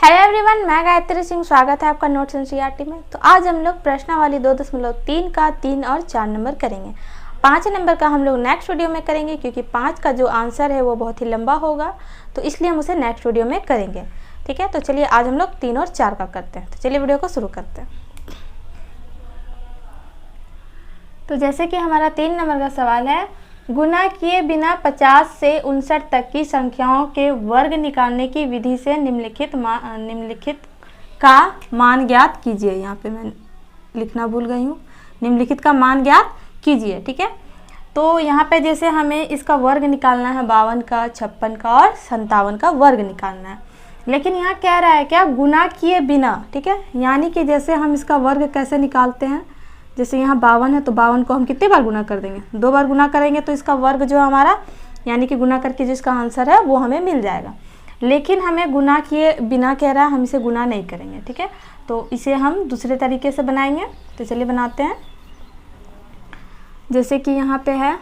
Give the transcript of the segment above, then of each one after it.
Hello everyone, मैं गायत्री सिंह। स्वागत है आपका नोट्स एनसीईआरटी में। तो आज हम लोग प्रश्नावली 2.3 का 3 और 4 नंबर करेंगे। 5 नंबर का हम लोग नेक्स्ट वीडियो में करेंगे, क्योंकि 5 का जो आंसर है वो बहुत ही लंबा होगा, तो इसलिए हम उसे नेक्स्ट वीडियो में करेंगे। ठीक है, तो चलिए आज हम लोग 3 और 4 का करते हैं। तो चलिए वीडियो को शुरू करते हैं। तो जैसे कि हमारा 3 नंबर का सवाल है, गुना किए बिना 50 से 59 तक की संख्याओं के वर्ग निकालने की विधि से निम्नलिखित का मान ज्ञात कीजिए। यहाँ पे मैं लिखना भूल गई हूँ, निम्नलिखित का मान ज्ञात कीजिए। ठीक है, तो यहाँ पे जैसे हमें इसका वर्ग निकालना है 52 का, 56 का और 57 का वर्ग निकालना है। लेकिन यहाँ कह रहा है क्या, गुना किए बिना। ठीक है, यानी कि जैसे हम इसका वर्ग कैसे निकालते हैं, जैसे यहाँ 52 है तो 52 को हम कितनी बार गुना कर देंगे, 2 बार गुना करेंगे तो इसका वर्ग जो हमारा, यानी कि गुना करके जिसका आंसर है वो हमें मिल जाएगा। लेकिन हमें गुना किए बिना कह रहा है, हम इसे गुना नहीं करेंगे। ठीक है, तो इसे हम दूसरे तरीके से बनाएंगे। तो चलिए बनाते हैं। जैसे कि यहाँ पे है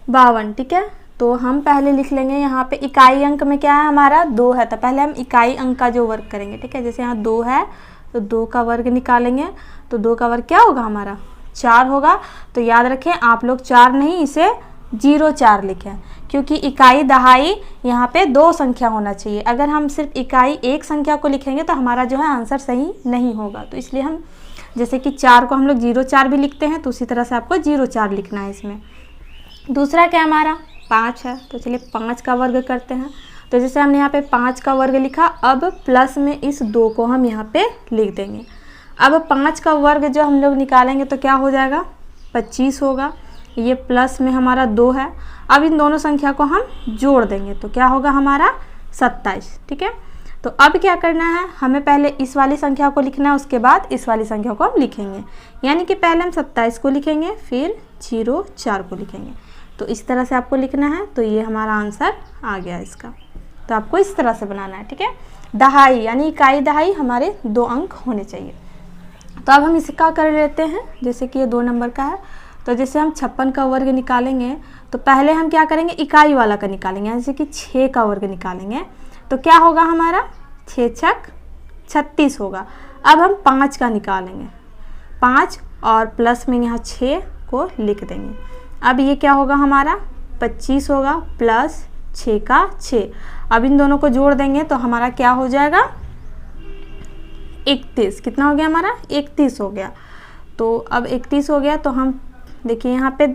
52। ठीक है, तो हम पहले लिख लेंगे, यहाँ पे इकाई अंक में क्या है हमारा 2 है, तो पहले हम इकाई अंक का जो वर्ग करेंगे। ठीक है, जैसे यहाँ 2 है तो 2 का वर्ग निकालेंगे, तो 2 का वर्ग क्या होगा हमारा 4 होगा। तो याद रखें आप लोग 4 नहीं, इसे 0-4 लिखें, क्योंकि इकाई दहाई यहाँ पे 2 संख्या होना चाहिए। अगर हम सिर्फ इकाई एक संख्या को लिखेंगे तो हमारा जो है आंसर सही नहीं होगा। तो इसलिए हम जैसे कि 4 को हम लोग 0-4 भी लिखते हैं, तो उसी तरह से आपको 0-4 लिखना है इसमें। दूसरा क्या हमारा 5 है, तो चलिए 5 का वर्ग करते हैं। तो जैसे हमने यहाँ पे 5 का वर्ग लिखा, अब प्लस में इस 2 को हम यहाँ पे लिख देंगे। अब 5 का वर्ग जो हम लोग निकालेंगे तो क्या हो जाएगा 25 होगा। ये प्लस में हमारा 2 है। अब इन दोनों संख्या को हम जोड़ देंगे तो क्या होगा हमारा 27। ठीक है, तो अब क्या करना है, हमें पहले इस वाली संख्या को लिखना है, उसके बाद इस वाली संख्या को हम लिखेंगे। यानी कि पहले हम 27 को लिखेंगे, फिर 0-4 को लिखेंगे। तो इस तरह से आपको लिखना है। तो ये हमारा आंसर आ गया इसका। तो आपको इस तरह से बनाना है। ठीक है, दहाई यानी इकाई दहाई हमारे 2 अंक होने चाहिए। तो अब हम इसका कर लेते हैं। जैसे कि ये 2 नंबर का है, तो जैसे हम 56 का वर्ग निकालेंगे तो पहले हम क्या करेंगे, इकाई वाला का निकालेंगे। जैसे कि 6 का वर्ग निकालेंगे तो क्या होगा हमारा 6×6 36 होगा। अब हम 5 का निकालेंगे, 5 और प्लस में यहाँ 6 को लिख देंगे। अब ये क्या होगा हमारा 25 होगा, प्लस 6 का 6। अब इन दोनों को जोड़ देंगे तो हमारा क्या हो जाएगा 31। कितना हो गया हमारा 31 हो गया। तो अब 31 हो गया, तो हम देखिए यहाँ पे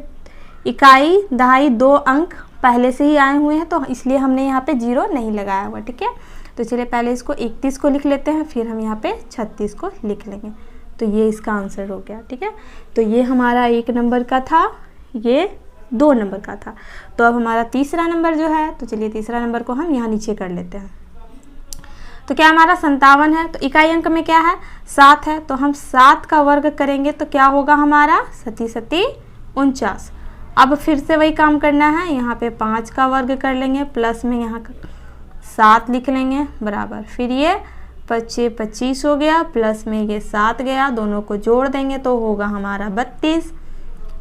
इकाई दहाई 2 अंक पहले से ही आए हुए हैं, तो इसलिए हमने यहाँ पे 0 नहीं लगाया हुआ। ठीक है, तो चलिए पहले इसको 31 को लिख लेते हैं, फिर हम यहाँ पे 36 को लिख लेंगे। तो ये इसका आंसर हो गया। ठीक है, तो ये हमारा 1 नंबर का था, ये 2 नंबर का था। तो अब हमारा तीसरा नंबर जो है, तो चलिए तीसरा नंबर को हम यहाँ नीचे कर लेते हैं। तो क्या हमारा 57 है, तो इकाई अंक में क्या है 7 है, तो हम 7 का वर्ग करेंगे तो क्या होगा हमारा 7×7 49। अब फिर से वही काम करना है, यहाँ पे 5 का वर्ग कर लेंगे, प्लस में यहाँ 7 लिख लेंगे बराबर, फिर ये 25 हो गया, प्लस में ये 7 गया, दोनों को जोड़ देंगे तो होगा हमारा 32।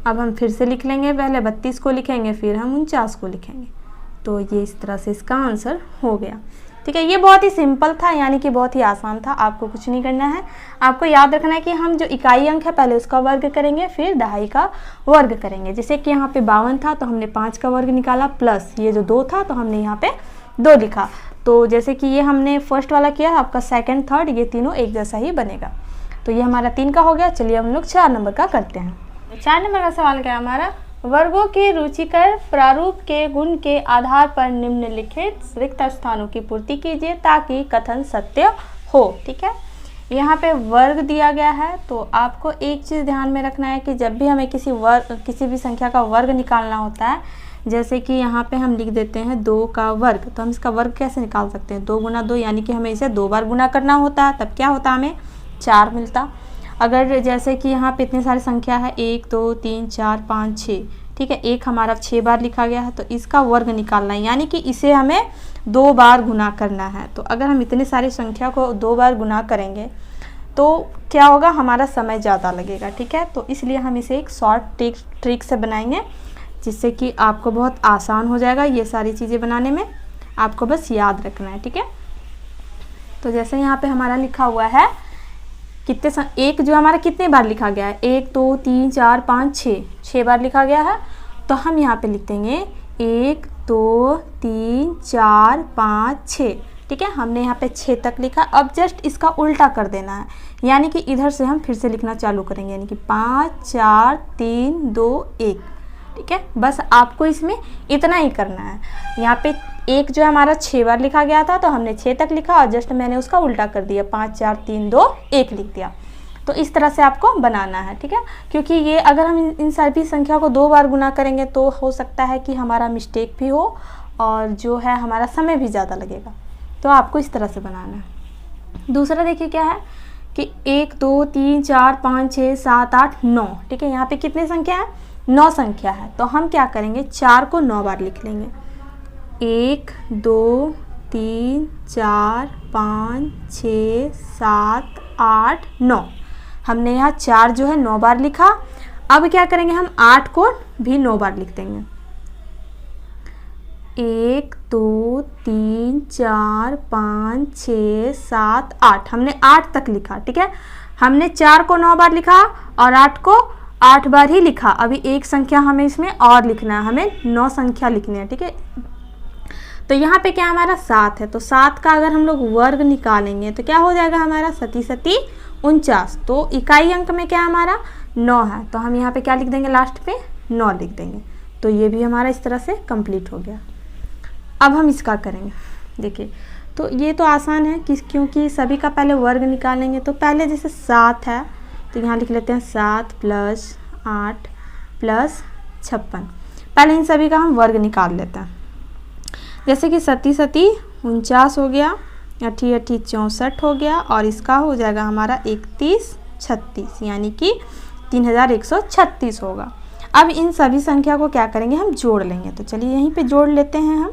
अब हम फिर से लिख लेंगे, पहले 32 को लिखेंगे, फिर हम 49 को लिखेंगे। तो ये इस तरह से इसका आंसर हो गया। ठीक है, ये बहुत ही सिंपल था, यानी कि बहुत ही आसान था। आपको कुछ नहीं करना है, आपको याद रखना है कि हम जो इकाई अंक है पहले उसका वर्ग करेंगे, फिर दहाई का वर्ग करेंगे। जैसे कि यहाँ पे 52 था तो हमने 5 का वर्ग निकाला, प्लस ये जो 2 था तो हमने यहाँ पे 2 लिखा। तो जैसे कि ये हमने फर्स्ट वाला किया, आपका सेकेंड थर्ड ये तीनों एक जैसा ही बनेगा। तो ये हमारा 3 का हो गया। चलिए हम लोग 4 नंबर का करते हैं। 4 नंबर का सवाल क्या है हमारा, वर्गों के रुचिकर प्रारूप के गुण के आधार पर निम्नलिखित रिक्त स्थानों की पूर्ति कीजिए ताकि कथन सत्य हो। ठीक है, यहाँ पे वर्ग दिया गया है, तो आपको एक चीज़ ध्यान में रखना है कि जब भी हमें किसी भी संख्या का वर्ग निकालना होता है, जैसे कि यहाँ पे हम लिख देते हैं 2 का वर्ग, तो हम इसका वर्ग कैसे निकाल सकते हैं 2 × 2, यानी कि हमें इसे 2 बार गुना करना होता है, तब क्या होता हमें 4 मिलता। अगर जैसे कि यहाँ पे इतनी सारी संख्या है 1 2 3 4 5 6, ठीक है, एक हमारा 6 बार लिखा गया है, तो इसका वर्ग निकालना है, यानी कि इसे हमें 2 बार गुना करना है। तो अगर हम इतनी सारी संख्या को 2 बार गुना करेंगे तो क्या होगा, हमारा समय ज़्यादा लगेगा। ठीक है, तो इसलिए हम इसे एक शॉर्ट ट्रिक से बनाएंगे, जिससे कि आपको बहुत आसान हो जाएगा ये सारी चीज़ें बनाने में। आपको बस याद रखना है। ठीक है, तो जैसे यहाँ पे हमारा लिखा हुआ है एक जो हमारा कितने बार लिखा गया है, 1 2 3 4 5 6 बार लिखा गया है। तो हम यहाँ पे लिख देंगे 1 2 3 4 5 6। ठीक है, हमने यहाँ पे 6 तक लिखा। अब जस्ट इसका उल्टा कर देना है, यानी कि इधर से हम फिर से लिखना चालू करेंगे, यानी कि 5 4 3 2 1। ठीक है, बस आपको इसमें इतना ही करना है। यहाँ पे एक जो हमारा 6 बार लिखा गया था तो हमने 6 तक लिखा और जस्ट मैंने उसका उल्टा कर दिया, 5 4 3 2 1 लिख दिया। तो इस तरह से आपको बनाना है। ठीक है, क्योंकि ये अगर हम इन सभी संख्या को 2 बार गुना करेंगे तो हो सकता है कि हमारा मिस्टेक भी हो और जो है हमारा समय भी ज़्यादा लगेगा। तो आपको इस तरह से बनाना है। दूसरा देखिए क्या है कि 1 2 3 4 5 6 7 8 9। ठीक है, यहाँ पे कितने संख्या है, 9 संख्या है। तो हम क्या करेंगे, 4 को 9 बार लिख लेंगे। 1 2 3 4 5 6 7 8 9। हमने यहाँ 4 जो है 9 बार लिखा। अब क्या करेंगे, हम 8 को भी 9 बार लिख देंगे। 1 2 3 4 5 6 7 8। हमने 8 तक लिखा। ठीक है, हमने 4 को 9 बार लिखा और 8 को 8 बार ही लिखा। अभी एक संख्या हमें इसमें और लिखना है, हमें 9 संख्या लिखनी है। ठीक है, तो यहाँ पे क्या हमारा 7 है, तो 7 का अगर हम लोग वर्ग निकालेंगे तो क्या हो जाएगा हमारा 7 7 49। तो इकाई अंक में क्या हमारा 9 है, तो हम यहाँ पे क्या लिख देंगे, लास्ट पे 9 लिख देंगे। तो ये भी हमारा इस तरह से कंप्लीट हो गया। अब हम इसका करेंगे। देखिए, तो ये तो आसान है क्योंकि सभी का पहले वर्ग निकालेंगे। तो पहले जैसे 7 है तो यहाँ लिख लेते हैं 7 + 8 + 56। पहले इन सभी का हम वर्ग निकाल लेते हैं। जैसे कि 7 7 49 हो गया, 8 8 64 हो गया और इसका हो जाएगा हमारा 31 36, यानी कि 3136 होगा। अब इन सभी संख्या को क्या करेंगे, हम जोड़ लेंगे। तो चलिए यहीं पे जोड़ लेते हैं हम।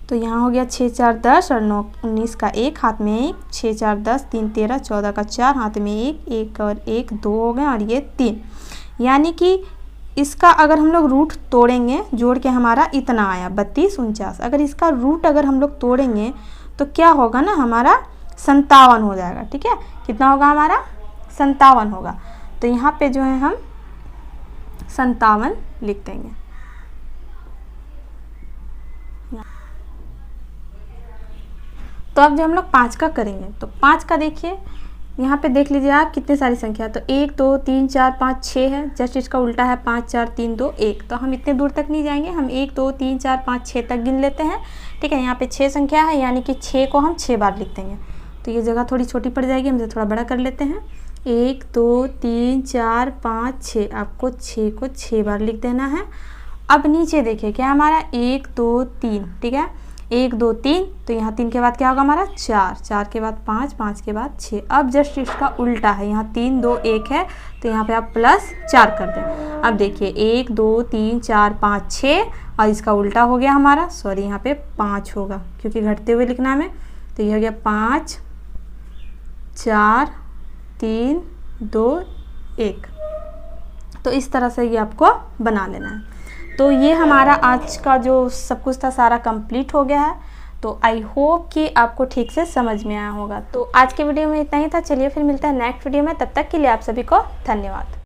तो यहाँ हो गया 6 4 10 और 9 19 का 1 हाथ में 1, 6 4 10 3 13 14 का 4 हाथ में 1 1 और 1 2 हो गए और ये 3। यानी कि इसका अगर हम लोग रूट तोड़ेंगे, जोड़ के हमारा इतना आया 32 49। अगर इसका रूट अगर हम लोग तोड़ेंगे तो क्या होगा ना, हमारा 57 हो जाएगा। ठीक है, कितना होगा हमारा 57 होगा। तो यहाँ पे जो है हम 57 लिख देंगे। तो अब जो हम लोग 5 का करेंगे, तो 5 का देखिए यहाँ पे देख लीजिए आप कितनी सारी संख्या। तो 1 2 3 4 5 6 है, जस्ट इसका उल्टा है 5 4 3 2 1। तो हम इतने दूर तक नहीं जाएंगे, हम 1 2 3 4 5 6 तक गिन लेते हैं। ठीक है, यहाँ पे 6 संख्या है, यानी कि 6 को हम 6 बार लिख देंगे। तो ये जगह थोड़ी छोटी पड़ जाएगी, हम इसे थोड़ा बड़ा कर लेते हैं। 1 2 3 4 5 6, आपको 6 को 6 बार लिख देना है। अब नीचे देखिए क्या हमारा 1 2 3। ठीक है, 1 2 3, तो यहाँ 3 के बाद क्या होगा हमारा 4, 4 के बाद 5, 5 के बाद 6। अब जस्ट इसका उल्टा है, यहाँ 3 2 1 है, तो यहाँ पे आप +4 कर दें। अब देखिए 1 2 3 4 5 6 और इसका उल्टा हो गया हमारा, सॉरी यहाँ पे 5 होगा क्योंकि घटते हुए लिखना है हमें। तो ये हो गया 5 4 3 2 1। तो इस तरह से ये आपको बना लेना है। तो ये हमारा आज का जो सब कुछ था सारा कंप्लीट हो गया है। तो आई होप कि आपको ठीक से समझ में आया होगा। तो आज के वीडियो में इतना ही था। चलिए फिर मिलता है नेक्स्ट वीडियो में, तब तक के लिए आप सभी को धन्यवाद।